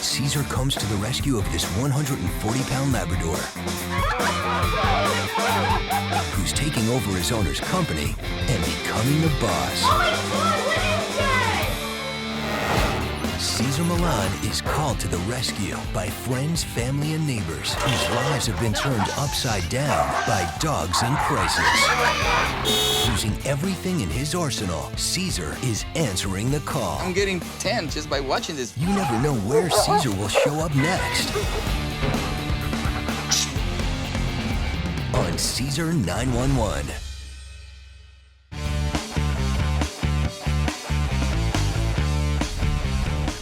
Cesar comes to the rescue of this 140-pound Labrador, who's taking over his owner's company and becoming the boss. Oh my God, what is that? Cesar Millan is called to the rescue by friends, family, and neighbors whose lives have been turned upside down by dogs in crisis. Using everything in his arsenal, Cesar is answering the call. I'm getting 10 just by watching this. You never know where Cesar will show up next. On Cesar 911.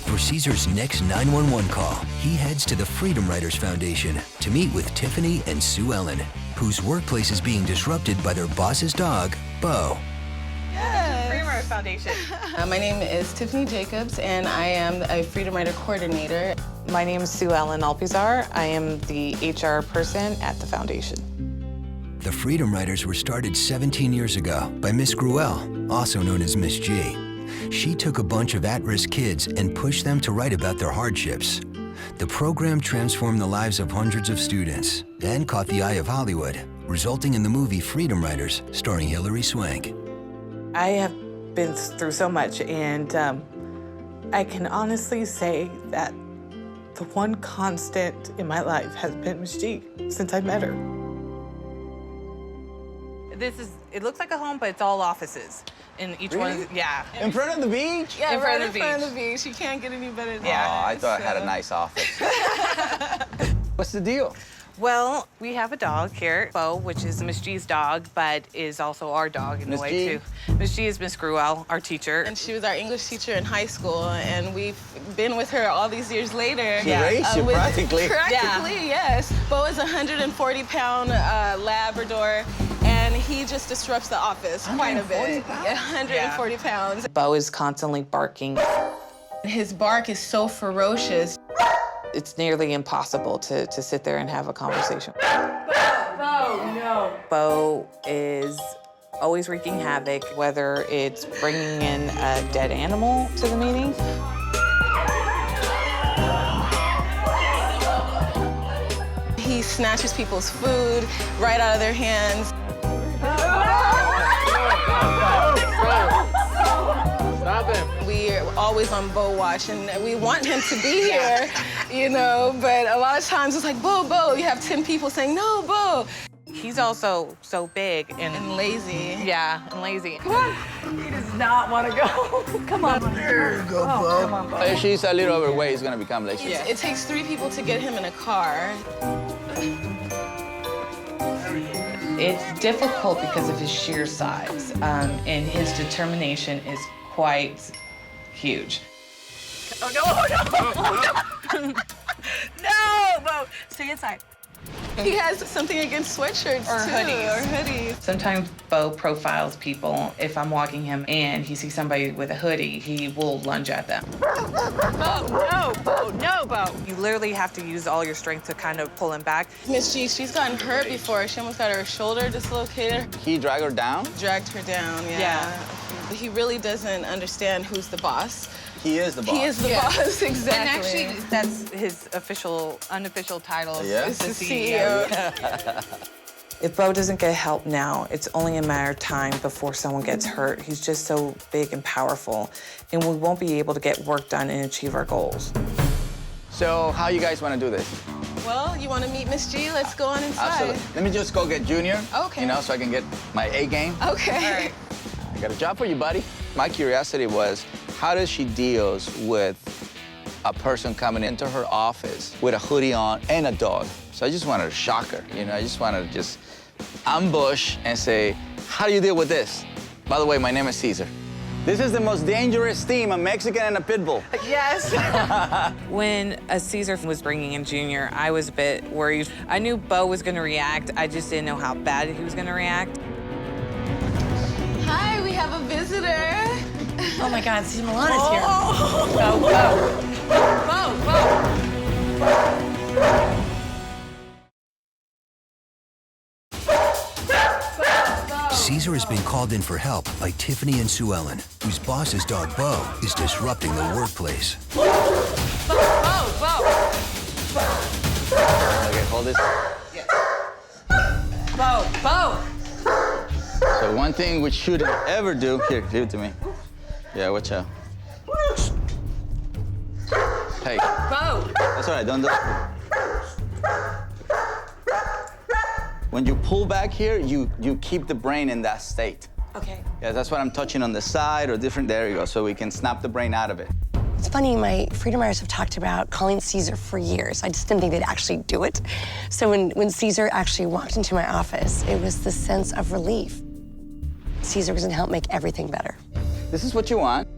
For Cesar's next 911 call, he heads to the Freedom Riders Foundation to meet with Tiffany and Sue Ellen, whose workplace is being disrupted by their boss's dog, Bo. Freedom Riders Foundation. My name is Tiffany Jacobs, and I am a Freedom Rider coordinator. My name is Sue Ellen Alpizar. I am the HR person at the foundation. The Freedom Riders were started 17 years ago by Miss Gruelle, also known as Miss G. She took a bunch of at-risk kids and pushed them to write about their hardships. The program transformed the lives of hundreds of students and caught the eye of Hollywood, resulting in the movie Freedom Riders, starring Hilary Swank. I have been through so much, and I can honestly say that the one constant in my life has been Miss G since I met her. It looks like a home, but it's all offices. In each one of the, yeah. In front of the beach? Yeah, In front right of in the front of the beach. You can't get any better than Yeah. Oh, that. I thought I had a nice office. What's the deal? Well, we have a dog here, Bo, which is Miss G's dog, but is also our dog in Miss a way, G? too. Miss G is Miss Gruelle, our teacher. And she was our English teacher in high school, and we've been with her all these years later. She raised you practically. Practically, yes. Bo is a 140-pound Labrador, and he just disrupts the office quite a bit. 140 pounds. Bo is constantly barking. His bark is so ferocious. It's nearly impossible to sit there and have a conversation. Bo is always wreaking havoc, whether it's bringing in a dead animal to the meeting. He snatches people's food right out of their hands. Stop him. We're always on Bo watch, and we want him to be here, you know, but a lot of times it's like, Bo, Bo. You have 10 people saying, no, Bo. He's also so big And lazy. yeah, and lazy. Come on. He does not want to go. Come on. There you go, Bo. Come on, Bo. If she's a little overweight, it's gonna become like she. It takes 3 people to get him in a car. It's difficult because of his sheer size, and his determination is quite huge. Oh, no, oh, no. No, Bo. Stay inside. He has something against sweatshirts, Or too. hoodies. Or hoodies. Sometimes Bo profiles people. If I'm walking him and he sees somebody with a hoodie, he will lunge at them. Oh, no, Bo, no, Bo. You literally have to use all your strength to kind of pull him back. Miss G, she's gotten hurt before. She almost got her shoulder dislocated. He dragged her down? Dragged her down, yeah. He really doesn't understand who's the boss. He is the boss. He is the boss, exactly. And actually, that's his unofficial title. Yeah? It's the CEO. If Bo doesn't get help now, it's only a matter of time before someone gets hurt. He's just so big and powerful, and we won't be able to get work done and achieve our goals. So how you guys want to do this? Well, you want to meet Miss G? Let's go on inside. Absolutely. Let me just go get Junior. Okay. You know, so I can get my A game. Okay. All right. I got a job for you, buddy. My curiosity was, how does she deals with a person coming into her office with a hoodie on and a dog? So I just wanted to shock her, you know? I just wanted to just ambush and say, how do you deal with this? By the way, my name is Cesar. This is the most dangerous team, a Mexican and a pit bull. Yes. When Cesar was bringing in Junior, I was a bit worried. I knew Bo was going to react. I just didn't know how bad he was going to react. Hi, we have a visitor. Oh my God, Cesar Millan is here. Cesar has been called in for help by Tiffany and Sue Ellen, whose boss's dog, Bo, is disrupting the workplace. Bo, this. Yes. Bo. So one thing we shouldn't ever do, here, give it to me. Yeah, watch out. Hey. Bo. That's all right, don't do it. When you pull back here, you keep the brain in that state. Okay. Yeah, that's what I'm touching on the side or different, there you go, so we can snap the brain out of it. It's funny, my freedom riders have talked about calling Cesar for years. I just didn't think they'd actually do it. So when Cesar actually walked into my office, it was the sense of relief. Cesar was gonna help make everything better. This is what you want.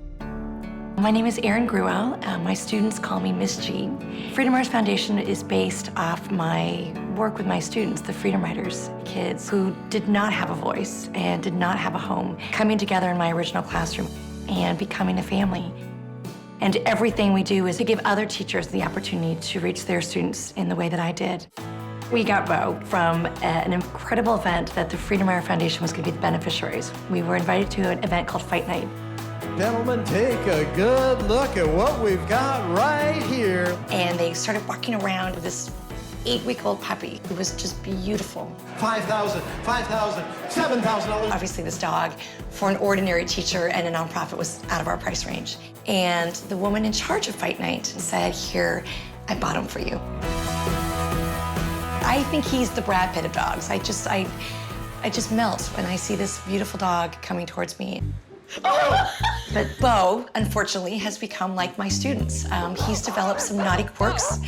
My name is Erin Gruel. My students call me Miss G. Freedom Riders Foundation is based off my work with my students, the Freedom Riders, kids who did not have a voice and did not have a home, coming together in my original classroom and becoming a family. And everything we do is to give other teachers the opportunity to reach their students in the way that I did. We got Bo from an incredible event that the Freedom Rider Foundation was going to be the beneficiaries. We were invited to an event called Fight Night. Gentlemen, take a good look at what we've got right here. And they started walking around with this 8-week-old puppy. It was just beautiful. $5,000, $5,000, $7,000. Obviously, this dog, for an ordinary teacher and a nonprofit, was out of our price range. And the woman in charge of Fight Night said, "Here, I bought him for you." I think he's the Brad Pitt of dogs. I just melt when I see this beautiful dog coming towards me. But Bo, unfortunately, has become like my students. He's developed some naughty quirks.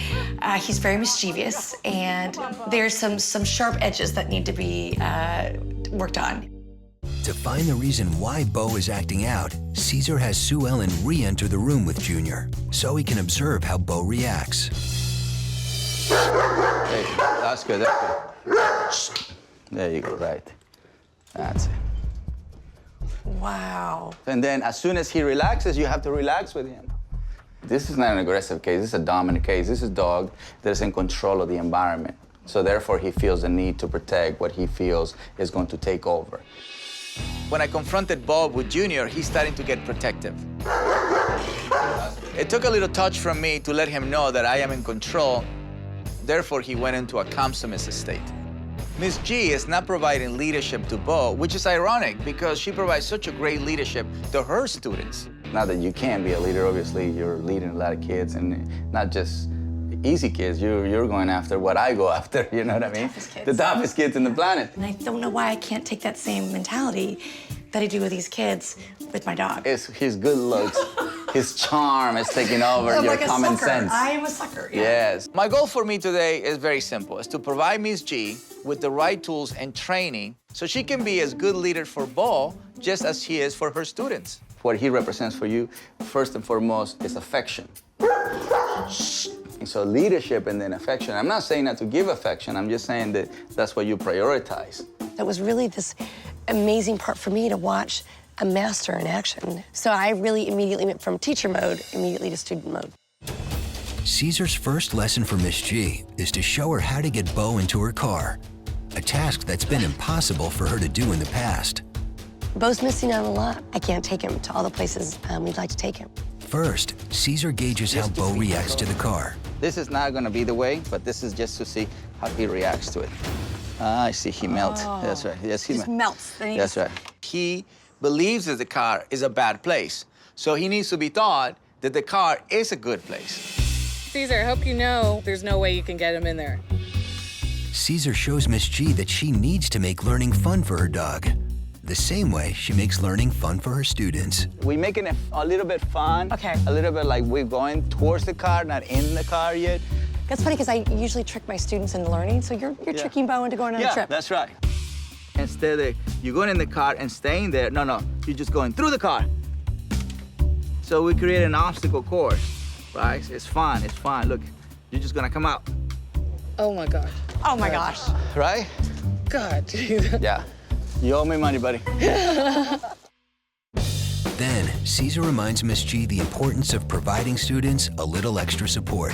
He's very mischievous, and there's some sharp edges that need to be worked on. To find the reason why Bo is acting out, Cesar has Sue Ellen re-enter the room with Junior so he can observe how Bo reacts. Hey, that's good, that's good. There you go, right. That's it. Wow. And then as soon as he relaxes, you have to relax with him. This is not an aggressive case, this is a dominant case. This is a dog that is in control of the environment. So therefore, he feels the need to protect what he feels is going to take over. When I confronted Bob with Junior, he's starting to get protective. It took a little touch from me to let him know that I am in control. Therefore, he went into a consummate state. Miss G is not providing leadership to Bo, which is ironic because she provides such a great leadership to her students. Not that you can be a leader, obviously, you're leading a lot of kids, and not just easy kids, you're going after what I go after, you know what I mean? The toughest kids on the planet. And I don't know why I can't take that same mentality that I do with these kids with my dog. It's his good looks, his charm is taking over your like common sucker. sense. I am a sucker, yeah. Yes. My goal for me today is very simple. It's to provide Miss G with the right tools and training so she can be as good leader for Bo just as she is for her students. What he represents for you, first and foremost, is affection. And so leadership and then affection. I'm not saying not to give affection. I'm just saying that that's what you prioritize. That was really this amazing part for me to watch a master in action. So I really immediately went from teacher mode immediately to student mode. Cesar's first lesson for Miss G is to show her how to get Bo into her car, a task that's been impossible for her to do in the past. Bo's missing out a lot. I can't take him to all the places we'd like to take him. First, Cesar gauges how Bo reacts to the car. This is not gonna be the way, but this is just to see how he reacts to it. I see he melts. That's right. Yes, he melts. That's right. He believes that the car is a bad place, so he needs to be taught that the car is a good place. Cesar, I hope you know there's no way you can get him in there. Cesar shows Miss G that she needs to make learning fun for her dog, the same way she makes learning fun for her students. We're making it a little bit fun. Okay. A little bit like we're going towards the car, not in the car yet. That's funny because I usually trick my students into learning, so you're tricking Bo into going on a trip. That's right. Instead of you going in the car and staying there, no, you're just going through the car. So we create an obstacle course, right? It's fun. Look, you're just gonna come out. Oh my God. Oh my gosh. Right? God. Yeah. You owe me money, buddy. Then, Cesar reminds Miss G the importance of providing students a little extra support.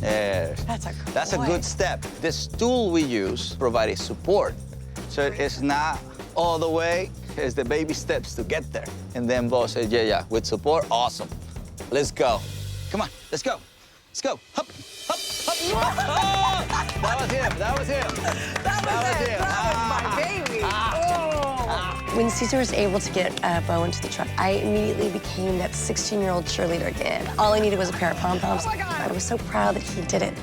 Yeah. That's a good step. The stool we use provides support. So it's not all the way, it's the baby steps to get there. And then Bo says, yeah, with support, awesome. Let's go. Come on, let's go. Let's go. Hop, hop, hop. Oh, that was him. That was him. That was my baby. When Cesar was able to get Bo into the truck, I immediately became that 16-year-old cheerleader again. All I needed was a pair of pom-poms. Oh my God. I was so proud that he did it.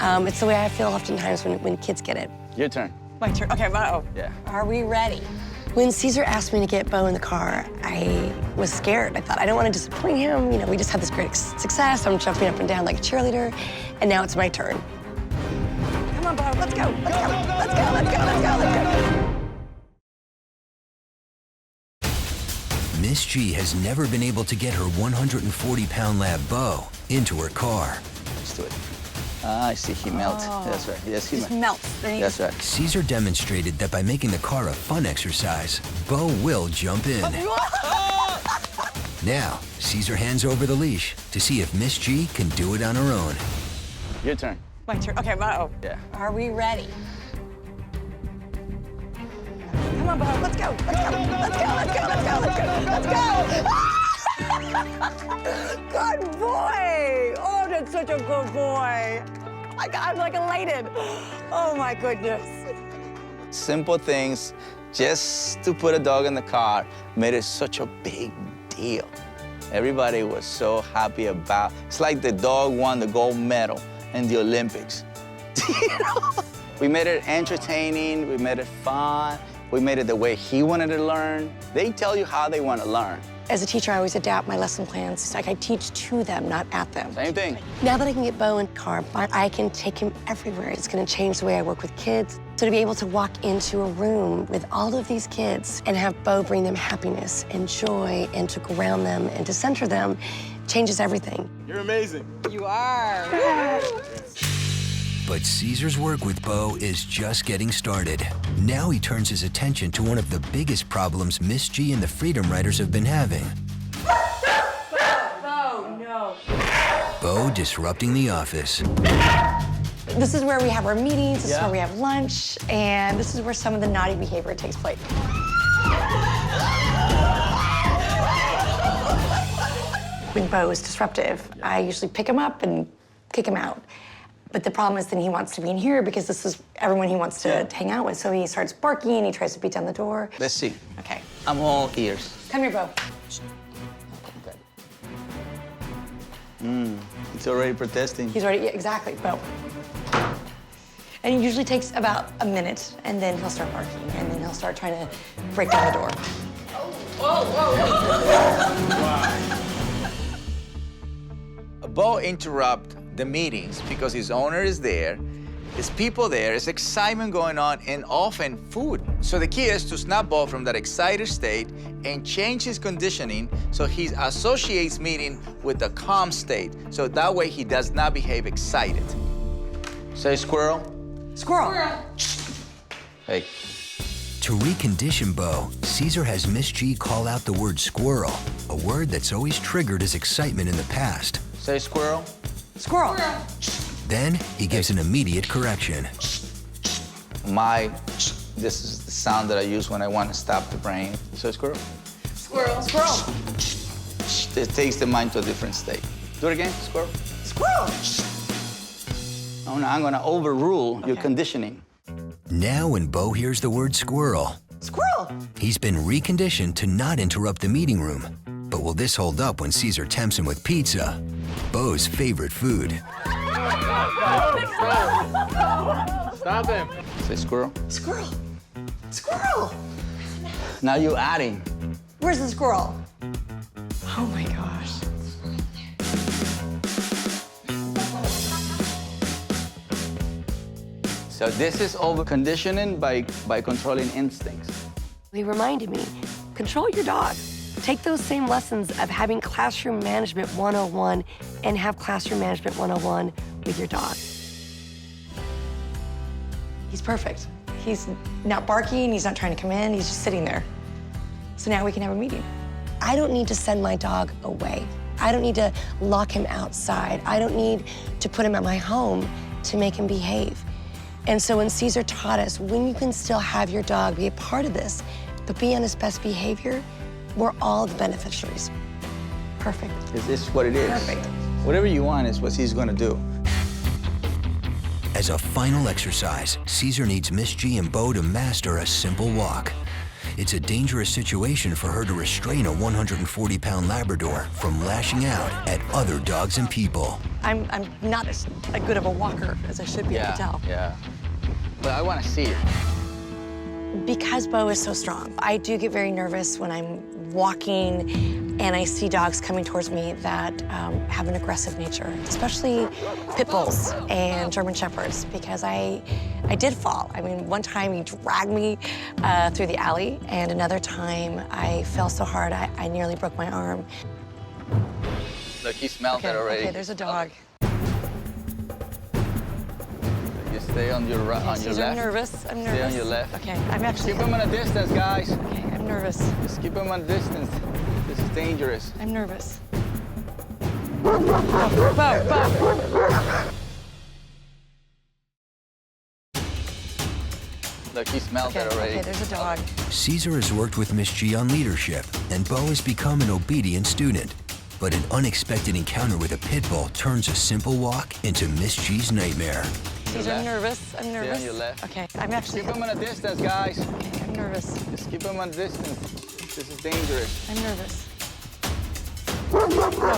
It's the way I feel oftentimes when kids get it. Your turn. My turn. Okay, Bo. Yeah. Are we ready? When Cesar asked me to get Bo in the car, I was scared. I thought, I don't want to disappoint him. You know, we just had this great success. I'm jumping up and down like a cheerleader, and now it's my turn. Come on, Bo, let's go. Let's go. Let's go. Let's go. Let's go. Let's go. Miss G has never been able to get her 140-pound lab Bo into her car. Let's do it. Ah, I see he melts. That's right. Yes, he melts. That's right. Cesar demonstrated that by making the car a fun exercise, Bo will jump in. Now, Cesar hands over the leash to see if Miss G can do it on her own. Your turn. My turn. Okay, Bo. Yeah. Are we ready? Come on, Bo. Let's go. Let's go. Let's go. Let's go. Let's go. Let's go. Let's go. Good boy. Oh, that's such a good boy. My God, I'm like elated. Oh my goodness. Simple things, just to put a dog in the car, made it such a big deal. Everybody was so happy about. It's like the dog won the gold medal in the Olympics. You know? We made it entertaining. We made it fun. We made it the way he wanted to learn. They tell you how they want to learn. As a teacher, I always adapt my lesson plans. It's like I teach to them, not at them. Same thing. Now that I can get Bo in the car, I can take him everywhere. It's gonna change the way I work with kids. So to be able to walk into a room with all of these kids and have Bo bring them happiness and joy and to ground them and to center them changes everything. You're amazing. You are. But Cesar's work with Bo is just getting started. Now he turns his attention to one of the biggest problems Miss G and the Freedom Riders have been having. Bo, no. Bo disrupting the office. This is where we have our meetings, this is where we have lunch, and this is where some of the naughty behavior takes place. When Bo is disruptive, I usually pick him up and kick him out. But the problem is then he wants to be in here because this is everyone he wants to hang out with. So he starts barking, he tries to beat down the door. Let's see. Okay. I'm all ears. Come here, Bo. He's already protesting. He's ready, yeah, exactly, Bo. And it usually takes about a minute, and then he'll start barking, and then he'll start trying to break down the door. Bo interrupt the meetings because his owner is there, there's people there, there's excitement going on, and often food. So the key is to snap Bo from that excited state and change his conditioning so he associates meeting with a calm state. So that way he does not behave excited. Say squirrel. Squirrel. Hey. To recondition Bo, Cesar has Miss G call out the word squirrel, a word that's always triggered his excitement in the past. Say squirrel. Squirrel. Then he gives an immediate correction. This is the sound that I use when I want to stop the brain. So squirrel. Squirrel. Squirrel. It takes the mind to a different state. Do it again, squirrel. Squirrel. Oh, no, I'm gonna overrule your conditioning. Now when Bo hears the word squirrel, Squirrel. he's been reconditioned to not interrupt the meeting room. But will this hold up when Cesar tempts him with pizza, Bo's favorite food? Stop him. Say squirrel. Squirrel. Squirrel. Now you're adding. Where's the squirrel? Oh my gosh. So this is over-conditioning by controlling instincts. He reminded me, control your dog. Take those same lessons of having Classroom Management 101 and have Classroom Management 101 with your dog. He's perfect. He's not barking, he's not trying to come in, he's just sitting there. So now we can have a meeting. I don't need to send my dog away. I don't need to lock him outside. I don't need to put him at my home to make him behave. And so when Cesar taught us, when you can still have your dog be a part of this, but be on his best behavior, we're all the beneficiaries. Perfect. It's what it is. Perfect. Whatever you want is what he's gonna do. As a final exercise, Cesar needs Miss G and Bo to master a simple walk. It's a dangerous situation for her to restrain a 140-pound Labrador from lashing out at other dogs and people. I'm not as good of a walker as I should be, I can tell. Yeah. But I want to see it. Because Bo is so strong, I do get very nervous when I'm walking and I see dogs coming towards me that have an aggressive nature, especially pit bulls and German shepherds, because I did fall. I mean, one time he dragged me through the alley, and another time I fell so hard I nearly broke my arm. Look, he smelled it already. Okay, there's a dog. You stay on your right, on your Cesar, left. I'm nervous. I'm nervous. Stay on your left. Okay, I'm actually. Keep him at a distance, guys. Okay, I'm nervous. Just keep him at a distance. This is dangerous. I'm nervous. Bo, Bo. Look, he smelled it already. Okay, there's a dog. Cesar has worked with Miss G on leadership, and Bo has become an obedient student. But an unexpected encounter with a pit bull turns a simple walk into Miss G's nightmare. Cesar, I'm nervous. I'm nervous. Stay on your left. Okay, I'm actually. Keep him at a distance, guys. Okay, I'm nervous. Just keep him at a distance. This is dangerous. I'm nervous. Bo, Bo, Bo.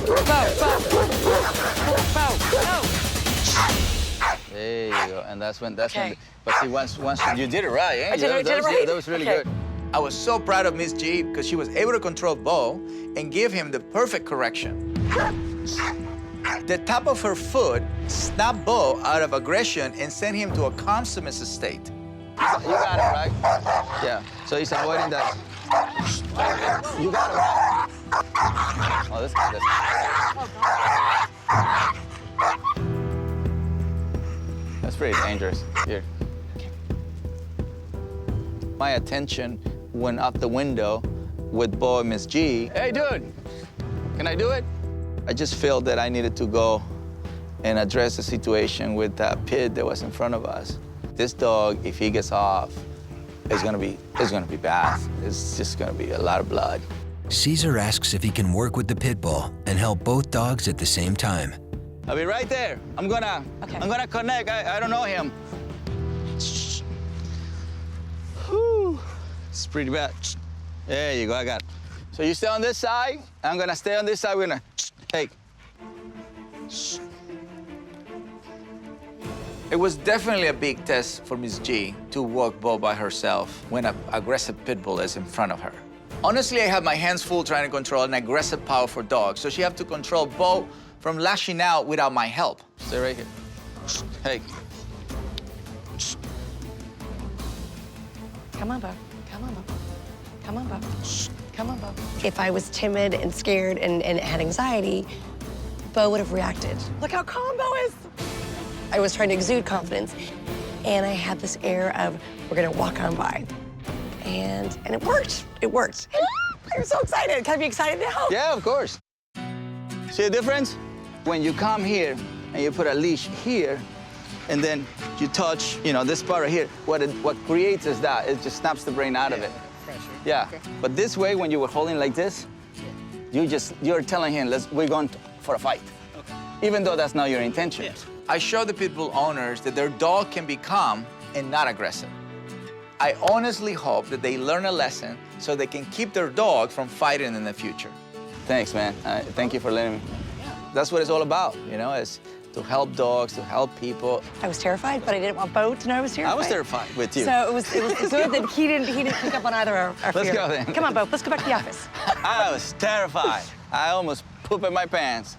There you go. And that's when. Okay. But see, once you did it right, eh? I did it right. That was really Okay. good. I was so proud of Miss G because she was able to control Bo and give him the perfect correction. The top of her foot snapped Bo out of aggression and sent him to a consummate state. You got it, right? Yeah. So he's avoiding that. You got it. Oh, this guy does. That's pretty dangerous. Here. My attention went out the window with Bo and Miss G. Hey, dude, can I do it? I just felt that I needed to go and address the situation with that pit that was in front of us. This dog, if he gets off, it's gonna be bad. It's just gonna be a lot of blood. Cesar asks if he can work with the pit bull and help both dogs at the same time. I'll be right there. I'm gonna connect. I don't know him. Whew. It's pretty bad. There you go, I got it. So you stay on this side, I'm gonna stay on this side, we're gonna take. It was definitely a big test for Miss G to walk Bo by herself when an aggressive pit bull is in front of her. Honestly, I have my hands full trying to control an aggressive, powerful dog, so she have to control Bo from lashing out without my help. Stay right here. Hey. Come on, Bo. Come on, Bo. Come on, Bo. Come on, Bo. If I was timid and scared and had anxiety, Bo would have reacted. Look how calm Bo is. I was trying to exude confidence, and I had this air of, we're gonna walk on by. And it worked. It worked. I'm so excited. Can I be excited now? Yeah, of course. See the difference? When you come here and you put a leash here, and then you touch, this part right here, what creates is that it just snaps the brain out of it. Pressure. Yeah. Okay. But this way, when you were holding like this, you're telling him, we're going for a fight. Okay. Even though that's not your intention. Yeah. I show the pit bull owners that their dog can be calm and not aggressive. I honestly hope that they learn a lesson so they can keep their dog from fighting in the future. Thanks, man. Thank you for letting me. Yeah. That's what it's all about, is to help dogs, to help people. I was terrified, but I didn't want Bo to know I was terrified. I was terrified with you. So it was good that he didn't pick up on either our fear. Let's go then. Come on, Bo, let's go back to the office. I was terrified. I almost pooped in my pants.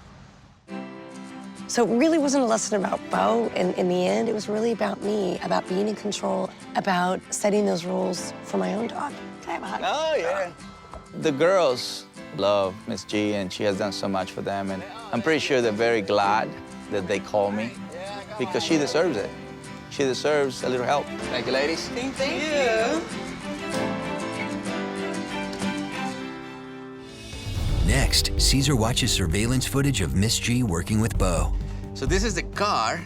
So it really wasn't a lesson about Bo in the end. It was really about me, about being in control, about setting those rules for my own dog. Can I have a hug? Oh, yeah. The girls love Miss G, and she has done so much for them, and I'm pretty sure they're very glad that they call me because she deserves it. She deserves a little help. Thank you, ladies. Thank you. Next, Cesar watches surveillance footage of Miss G working with Bo. So this is the car.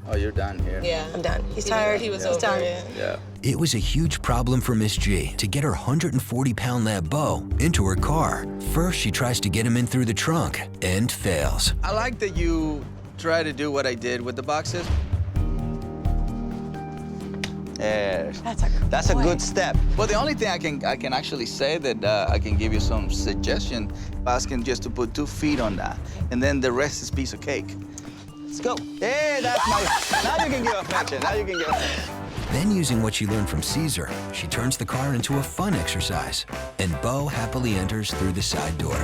Oh, you're done here. Yeah. I'm done. He's tired. He was He's over done. it. Yeah. It was a huge problem for Miss G to get her 140-pound lab Bo into her car. First, she tries to get him in through the trunk and fails. I like that you try to do what I did with the boxes. Yeah, that's a good step. Well, the only thing I can actually say that I can give you some suggestion, asking just to put 2 feet on that, and then the rest is piece of cake. Let's go. Hey, that's my. Now you can give a mention. Now you can give a. Then, using what she learned from Cesar, she turns the car into a fun exercise, and Bo happily enters through the side door.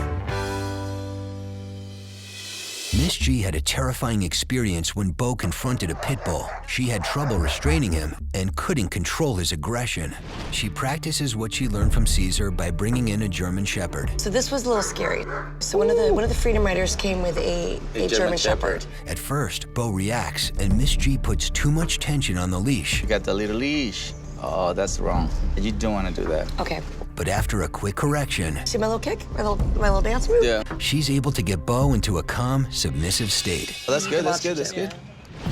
Miss G had a terrifying experience when Bo confronted a pit bull. She had trouble restraining him and couldn't control his aggression. She practices what she learned from Cesar by bringing in a German Shepherd. So this was a little scary. So one of the Freedom Riders came with a German Shepherd. At first, Bo reacts, and Miss G puts too much tension on the leash. You got the little leash. Oh, that's wrong. You don't want to do that. Okay. But after a quick correction, See my little kick? My little dance move? Yeah. she's able to get Bo into a calm, submissive state. Oh, that's good. That's good. That's good.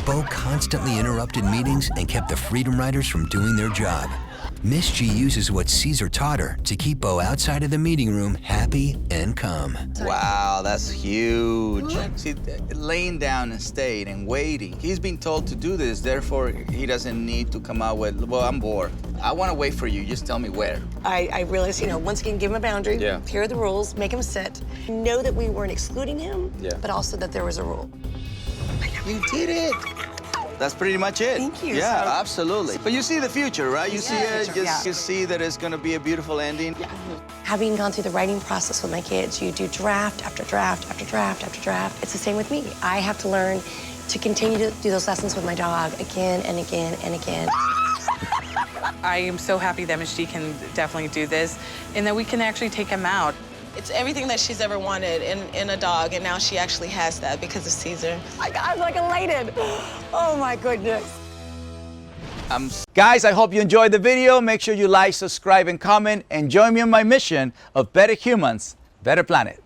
Bo constantly interrupted meetings and kept the Freedom Riders from doing their job. Miss G uses what Cesar taught her to keep Bo outside of the meeting room happy and calm. Wow, that's huge. See, laying down and staying and waiting. He's been told to do this, therefore he doesn't need to come out with, well, I'm bored. I want to wait for you. Just tell me where. I realized, once again, give him a boundary. Yeah. Here are the rules. Make him sit. Know that we weren't excluding him, Yeah. but also that there was a rule. You did it. That's pretty much it. Thank you. Yeah, So- absolutely. But you see the future, right? You see it. future, yeah. You see that it's going to be a beautiful ending. Yeah. Having gone through the writing process with my kids, you do draft after draft after draft after draft. It's the same with me. I have to learn to continue to do those lessons with my dog again and again and again. I am so happy that Miss G can definitely do this and that we can actually take him out. It's everything that she's ever wanted in a dog, and now she actually has that because of Cesar. I'm like elated. Oh my goodness. Guys, I hope you enjoyed the video. Make sure you like, subscribe, and comment, and join me on my mission of better humans, better planet.